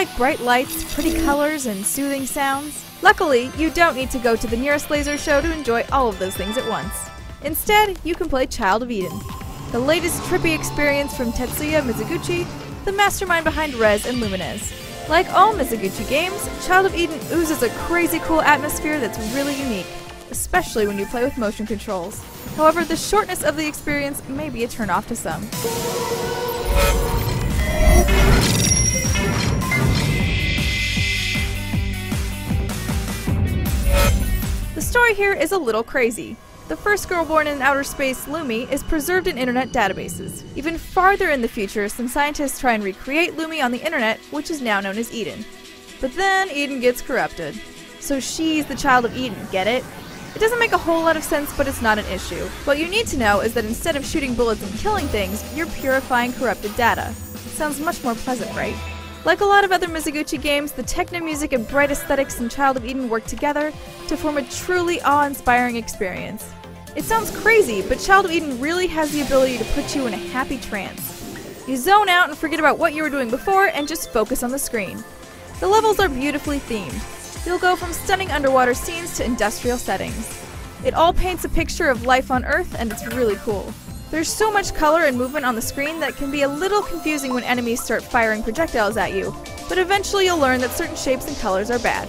like bright lights, pretty colors, and soothing sounds? Luckily, you don't need to go to the nearest laser show to enjoy all of those things at once. Instead, you can play Child of Eden, the latest trippy experience from Tetsuya Mizuguchi, the mastermind behind Rez and Lumines. Like all Mizuguchi games, Child of Eden oozes a crazy cool atmosphere that's really unique, especially when you play with motion controls. However, the shortness of the experience may be a turn-off to some. The story here is a little crazy. The first girl born in outer space, Lumi, is preserved in internet databases. Even farther in the future, some scientists try and recreate Lumi on the internet, which is now known as Eden. But then Eden gets corrupted. So she's the Child of Eden, get it? It doesn't make a whole lot of sense, but it's not an issue. What you need to know is that instead of shooting bullets and killing things, you're purifying corrupted data. It sounds much more pleasant, right? Like a lot of other Mizuguchi games, the techno music and bright aesthetics in Child of Eden work together to form a truly awe-inspiring experience. It sounds crazy, but Child of Eden really has the ability to put you in a happy trance. You zone out and forget about what you were doing before and just focus on the screen. The levels are beautifully themed. You'll go from stunning underwater scenes to industrial settings. It all paints a picture of life on Earth, and it's really cool. There's so much color and movement on the screen that can be a little confusing when enemies start firing projectiles at you, but eventually you'll learn that certain shapes and colors are bad.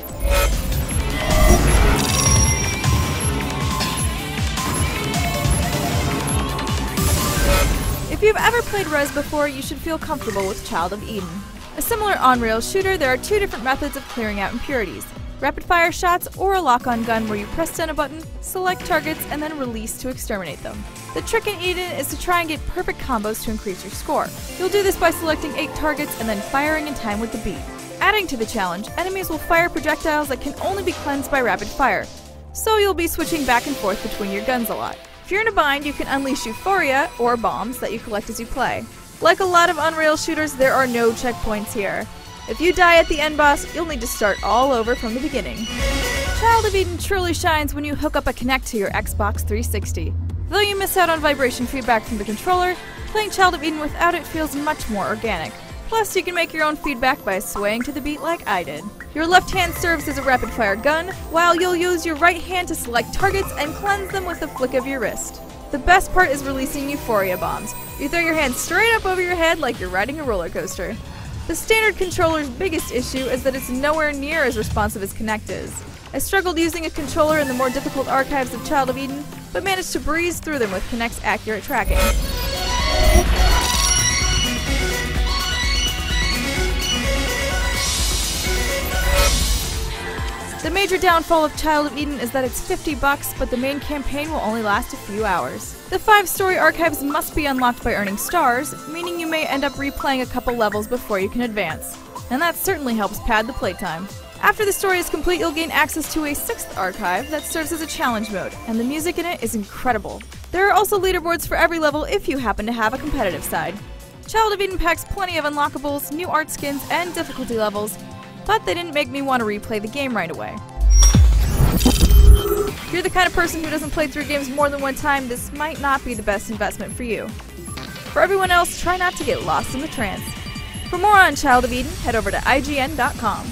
If you've ever played Rez before, you should feel comfortable with Child of Eden. A similar on-rails shooter, there are two different methods of clearing out impurities: rapid-fire shots or a lock-on gun where you press down a button, select targets, and then release to exterminate them. The trick in Eden is to try and get perfect combos to increase your score. You'll do this by selecting 8 targets and then firing in time with the beat. Adding to the challenge, enemies will fire projectiles that can only be cleansed by rapid fire, so you'll be switching back and forth between your guns a lot. If you're in a bind, you can unleash Euphoria, or bombs, that you collect as you play. Like a lot of on-rails shooters, there are no checkpoints here. If you die at the end boss, you'll need to start all over from the beginning. Child of Eden truly shines when you hook up a Kinect to your Xbox 360. Though you miss out on vibration feedback from the controller, playing Child of Eden without it feels much more organic. Plus, you can make your own feedback by swaying to the beat like I did. Your left hand serves as a rapid-fire gun, while you'll use your right hand to select targets and cleanse them with a flick of your wrist. The best part is releasing Euphoria bombs. You throw your hand straight up over your head like you're riding a roller coaster. The standard controller's biggest issue is that it's nowhere near as responsive as Kinect is. I struggled using a controller in the more difficult archives of Child of Eden, but managed to breeze through them with Kinect's accurate tracking. The major downfall of Child of Eden is that it's $50, but the main campaign will only last a few hours. The 5 story archives must be unlocked by earning stars, meaning you may end up replaying a couple levels before you can advance. And that certainly helps pad the playtime. After the story is complete, you'll gain access to a 6th archive that serves as a challenge mode, and the music in it is incredible. There are also leaderboards for every level if you happen to have a competitive side. Child of Eden packs plenty of unlockables, new art skins, and difficulty levels, but they didn't make me want to replay the game right away. If you're the kind of person who doesn't play through games more than one time, this might not be the best investment for you. For everyone else, try not to get lost in the trance. For more on Child of Eden, head over to IGN.com.